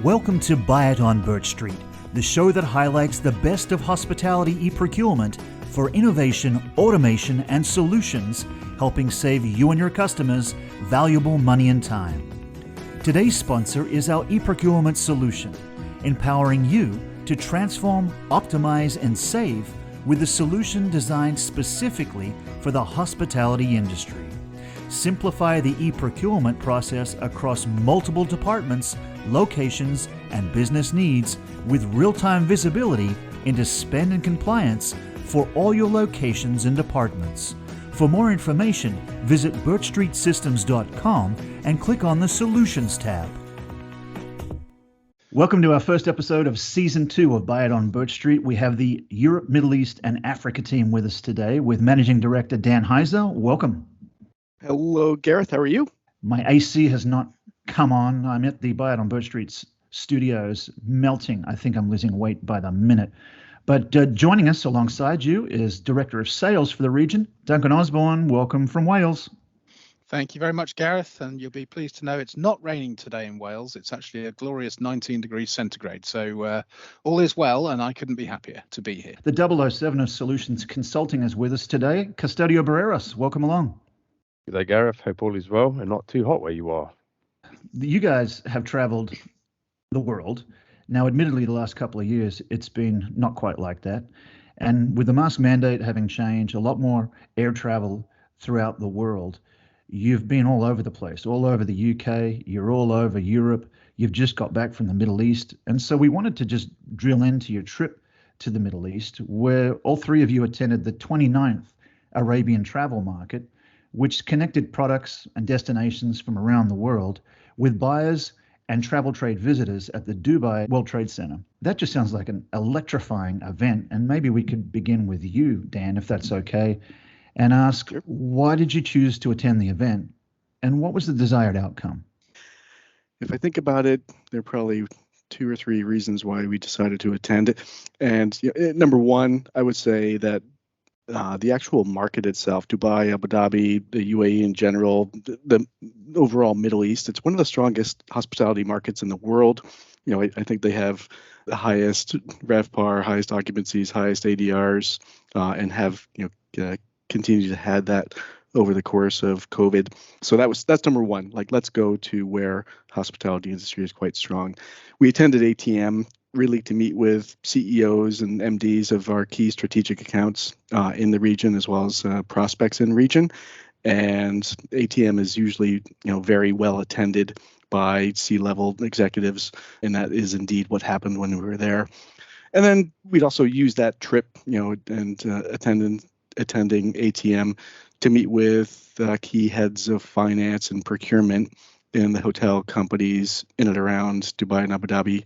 Welcome to Buy It on Birch Street, the show that highlights the best of hospitality e-procurement for innovation, automation, and solutions, helping save you and your customers valuable money and time. Today's sponsor is our e-procurement solution, empowering you to transform, optimize, and save with a solution designed specifically for the hospitality industry. Simplify the e-procurement process across multiple departments, locations, and business needs with real-time visibility into spend and compliance for all your locations and departments. For more information, visit birchstreetsystems.com and click on the Solutions tab. Welcome to our first episode of Season 2 of Buy It on Birch Street. We have the Europe, Middle East, and Africa team with us today with Managing Director Dan Hiza. Welcome. Hello, Gareth. How are you? My AC has not come on. I'm at the Buy It on Birch Street's studios, melting. I think I'm losing weight by the minute. But joining us alongside you is Director of Sales for the region, Duncan Osborn. Welcome from Wales. Thank you very much, Gareth. And you'll be pleased to know it's not raining today in Wales. It's actually a glorious 19 degrees centigrade. So all is well, and I couldn't be happier to be here. The 007 of Solutions Consulting is with us today. Custodio Barreiros, welcome along. Good day, Gareth. Hope all is well and not too hot where you are. You guys have traveled the world. Now, admittedly, the last couple of years, it's been not quite like that. And with the mask mandate having changed, a lot more air travel throughout the world, you've been all over the place, all over the UK, you're all over Europe, you've just got back from the Middle East. And so we wanted to just drill into your trip to the Middle East, where all three of you attended the 29th Arabian travel market, which connected products and destinations from around the world with buyers and travel trade visitors at the Dubai World Trade Center. That just sounds like an electrifying event. And maybe we could begin with you, Dan, if that's okay, and ask, sure, why did you choose to attend the event and what was the desired outcome? If I think about it, there are probably two or three reasons why we decided to attend it. And number one, I would say that the actual market itself, Dubai, Abu Dhabi, the UAE in general, the overall Middle East, it's one of the strongest hospitality markets in the world. I think they have the highest RevPAR, highest occupancies, highest ADRs, and have continued to have that over the course of COVID. So that's number one. Like, let's go to where hospitality industry is quite strong. We attended ATM really to meet with CEOs and MDs of our key strategic accounts in the region, as well as prospects in the region. And ATM is usually, very well attended by C-level executives, and that is indeed what happened when we were there. And then we'd also use that trip, and attending ATM to meet with key heads of finance and procurement in the hotel companies in and around Dubai and Abu Dhabi,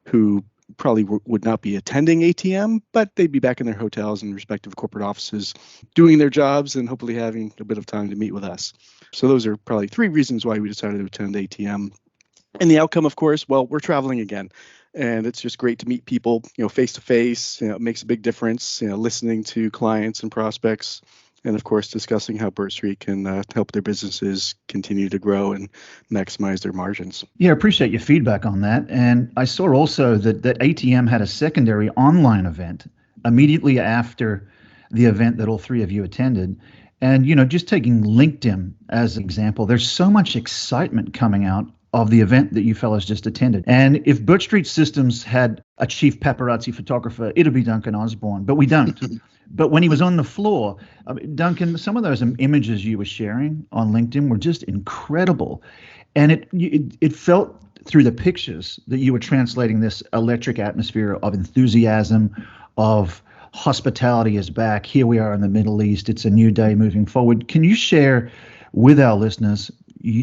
who probably would not be attending ATM, but they'd be back in their hotels and respective corporate offices doing their jobs and hopefully having a bit of time to meet with us. So those are probably three reasons why we decided to attend ATM. And the outcome, of course, well, we're traveling again. And it's just great to meet people, face to face. It makes a big difference, listening to clients and prospects. And of course, discussing how Birch Street can help their businesses continue to grow and maximize their margins. Yeah, I appreciate your feedback on that. And I saw also that ATM had a secondary online event immediately after the event that all three of you attended. And, just taking LinkedIn as an example, there's so much excitement coming out of the event that you fellows just attended. And if Birch Street Systems had a chief paparazzi photographer, it'd be Duncan Osborn, but we don't. But when he was on the floor, Duncan, some of those images you were sharing on LinkedIn were just incredible. And it felt through the pictures that you were translating this electric atmosphere of enthusiasm, of hospitality is back. Here we are in the Middle East. It's a new day moving forward. Can you share with our listeners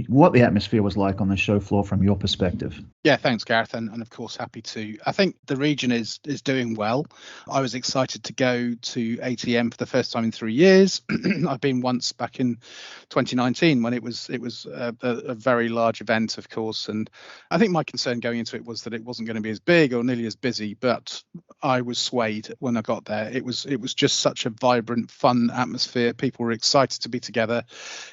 what the atmosphere was like on the show floor from your perspective? Yeah, thanks, Gareth, and of course, happy to. I think the region is doing well. I was excited to go to ATM for the first time in 3 years. I've been once back in 2019 when it was a very large event, of course, and I think my concern going into it was that it wasn't going to be as big or nearly as busy, but I was swayed when I got there. It was just such a vibrant, fun atmosphere. People were excited to be together.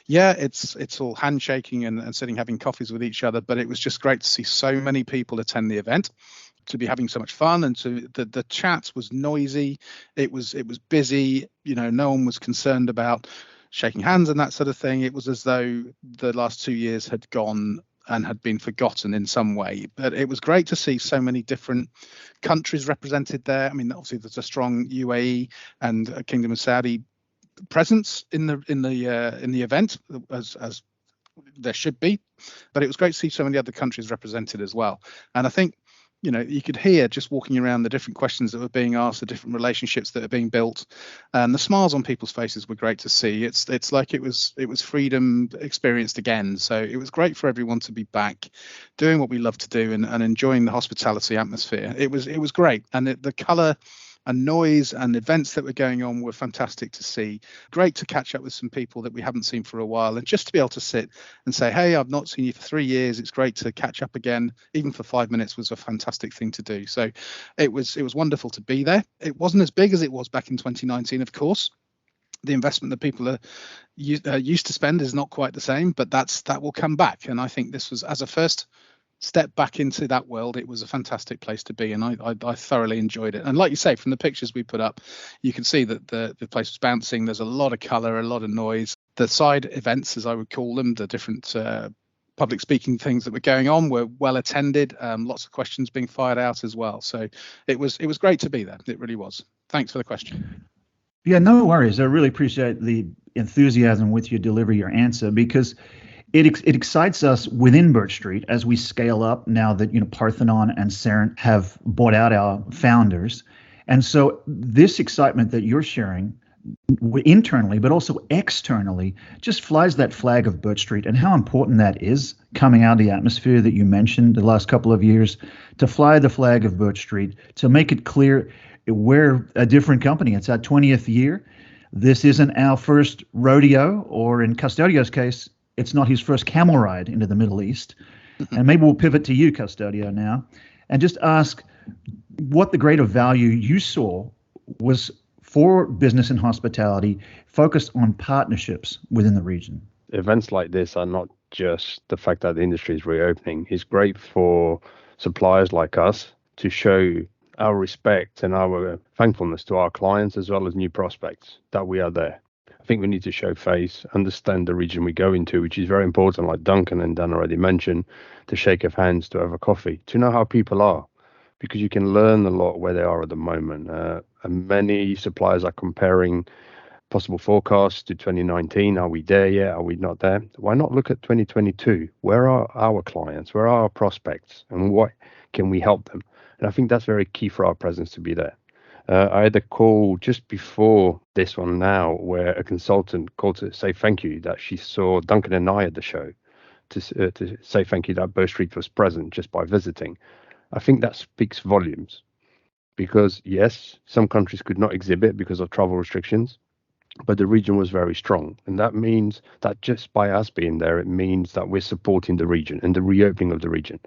Yeah, it's all handshaking and sitting having coffees with each other, but it was just great to see so so many people attend the event, to be having so much fun, and to the chat was noisy. It was busy. No one was concerned about shaking hands and that sort of thing. It was as though the last 2 years had gone and had been forgotten in some way. But it was great to see so many different countries represented there. I mean, obviously there's a strong UAE and a Kingdom of Saudi presence in the event, as there should be, but it was great to see so many other countries represented as well. And I think you could hear, just walking around, the different questions that were being asked, the different relationships that are being built, and the smiles on people's faces were great to see. It's like it was freedom experienced again. So it was great for everyone to be back doing what we love to do, and enjoying the hospitality atmosphere. It was great, and the colour and noise and events that were going on were fantastic to see. Great to catch up with some people that we haven't seen for a while, and just to be able to sit and say, hey, I've not seen you for 3 years. It's great to catch up again, even for 5 minutes, was a fantastic thing to do. So it was wonderful to be there. It wasn't as big as it was back in 2019, of course. The investment that people are used to spend is not quite the same, but that will come back. And I think this was, as a first step back into that world, it was a fantastic place to be, and I thoroughly enjoyed it. And like you say, from the pictures we put up, you can see that the place was bouncing. There's a lot of colour, a lot of noise. The side events, as I would call them, the different public speaking things that were going on, were well attended. Lots of questions being fired out as well. So it was great to be there. It really was. Thanks for the question. Yeah, no worries. I really appreciate the enthusiasm with you deliver your answer, because it excites us within Birch Street as we scale up now that Parthenon and Cerent have bought out our founders. And so this excitement that you're sharing internally, but also externally, just flies that flag of Birch Street and how important that is coming out of the atmosphere that you mentioned the last couple of years, to fly the flag of Birch Street, to make it clear we're a different company. It's our 20th year. This isn't our first rodeo, or in Custodio's case, it's not his first camel ride into the Middle East. And maybe we'll pivot to you, Custodio, now, and just ask what the greater value you saw was for business and hospitality focused on partnerships within the region. Events like this are not just the fact that the industry is reopening. It's great for suppliers like us to show our respect and our thankfulness to our clients, as well as new prospects, that we are there. I think we need to show face, understand the region we go into, which is very important, like Duncan and Dan already mentioned, to shake of hands, to have a coffee, to know how people are, because you can learn a lot where they are at the moment. And many suppliers are comparing possible forecasts to 2019. Are we there yet? Are we not there? Why not look at 2022? Where are our clients? Where are our prospects? And what can we help them? And I think that's very key for our presence to be there. I had a call just before this one now, where a consultant called to say thank you that she saw Duncan and I at the show, to say thank you that Birch Street was present just by visiting. I think that speaks volumes, because yes, some countries could not exhibit because of travel restrictions, but the region was very strong. And that means that just by us being there, it means that we're supporting the region and the reopening of the region.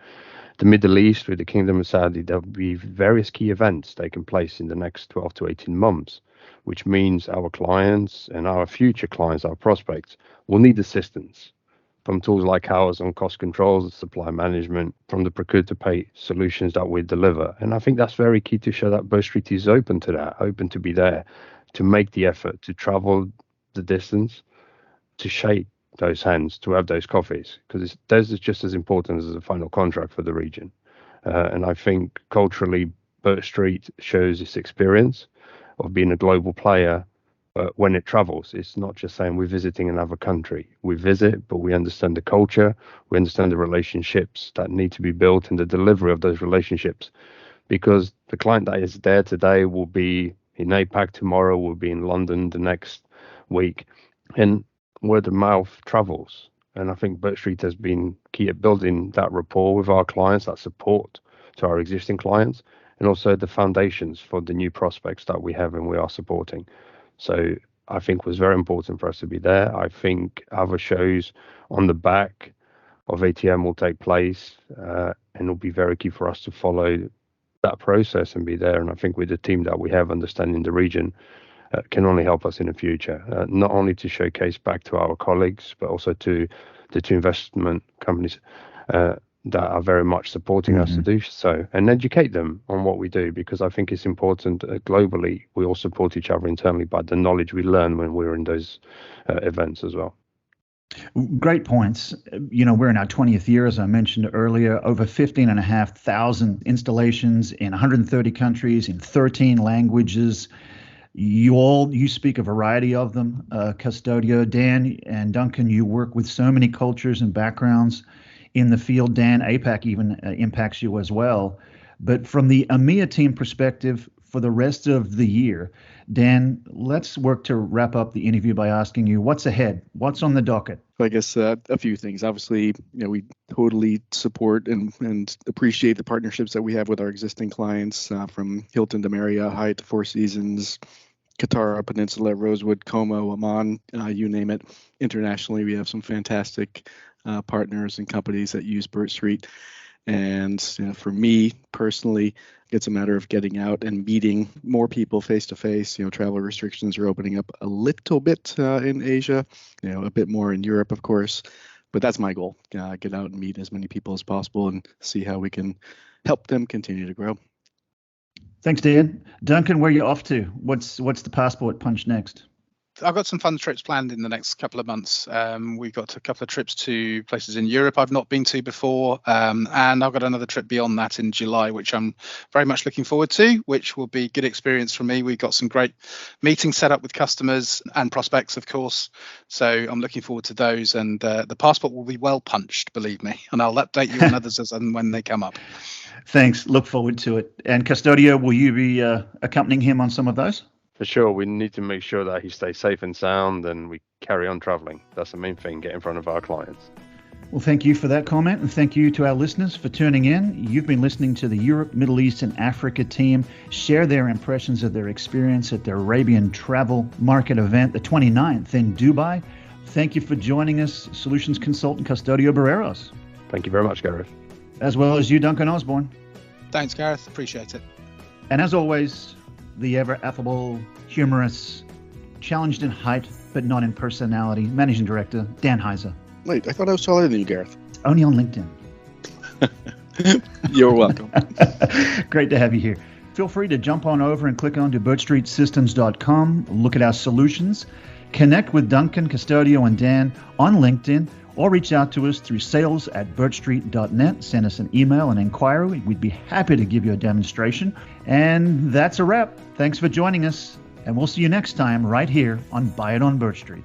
The Middle East, with the Kingdom of Saudi, there'll be various key events taking place in the next 12 to 18 months, which means our clients and our future clients, our prospects, will need assistance from tools like ours on cost controls, supply management, from the procure to pay solutions that we deliver. And I think that's very key to show that Birch Street is open to that, open to be there, to make the effort, to travel the distance, to shake those hands, to have those coffees, because those is just as important as the final contract for the region. And I think culturally, Birch Street shows its experience of being a global player. When it travels, it's not just saying we're visiting another country. We visit, but we understand the culture, we understand the relationships that need to be built and the delivery of those relationships, because the client that is there today will be in APAC tomorrow, will be in London the next week, and word of mouth travels. And I think Birch Street has been key at building that rapport with our clients, that support to our existing clients, and also the foundations for the new prospects that we have and we are supporting. So I think it was very important for us to be there. I think other shows on the back of ATM will take place, and it'll be very key for us to follow that process and be there. And I think with the team that we have, understanding the region, can only help us in the future, not only to showcase back to our colleagues, but also to the two investment companies, that are very much supporting us to do so, and educate them on what we do, because I think it's important globally we all support each other internally by the knowledge we learn when we're in those events as well. Great points. We're in our 20th year, as I mentioned earlier, over 15,500 installations in 130 countries in 13 languages. You speak a variety of them. Custodio, Dan and Duncan, you work with so many cultures and backgrounds in the field. Dan, APAC even impacts you as well. But from the EMEA team perspective, for the rest of the year, Dan, let's work to wrap up the interview by asking you what's ahead, what's on the docket. I guess a few things. Obviously, we totally support and appreciate the partnerships that we have with our existing clients, from Hilton to Marriott, Hyatt to Four Seasons, Qatar, Peninsula, Rosewood, Como, Amman, you name it. Internationally, we have some fantastic partners and companies that use Burt Street. And for me personally, it's a matter of getting out and meeting more people face to face. Travel restrictions are opening up a little bit in Asia, a bit more in Europe, of course. But that's my goal: get out and meet as many people as possible and see how we can help them continue to grow. Thanks, Dan. Duncan, where are you off to? What's the passport punch next? I've got some fun trips planned in the next couple of months. We've got a couple of trips to places in Europe I've not been to before. And I've got another trip beyond that in July, which I'm very much looking forward to, which will be a good experience for me. We've got some great meetings set up with customers and prospects, of course. So I'm looking forward to those. And the passport will be well punched, believe me. And I'll update you on others as and when they come up. Thanks. Look forward to it. And Custodio, will you be accompanying him on some of those? For sure, we need to make sure that he stays safe and sound and we carry on traveling. That's the main thing, get in front of our clients. Well, thank you for that comment, and thank you to our listeners for tuning in. You've been listening to the Europe, Middle East, and Africa team share their impressions of their experience at the Arabian Travel Market event, the 29th in Dubai. Thank you for joining us, Solutions Consultant Custodio Barreiros. Thank you very much, Gareth. As well as you, Duncan Osborn. Thanks, Gareth. Appreciate it. And as always, the ever affable, humorous, challenged in height but not in personality, Managing Director Dan Hiza. Wait, I thought I was taller than you, Gareth. Only on LinkedIn. You're welcome. Great to have you here. Feel free to jump on over and click on to birchstreetsystems.com, look at our solutions, connect with Duncan, Custodio, and Dan on LinkedIn, or reach out to us through sales@birchstreet.net. Send us an email, an inquiry. We'd be happy to give you a demonstration. And that's a wrap. Thanks for joining us, and we'll see you next time right here on Buy It on Birch Street.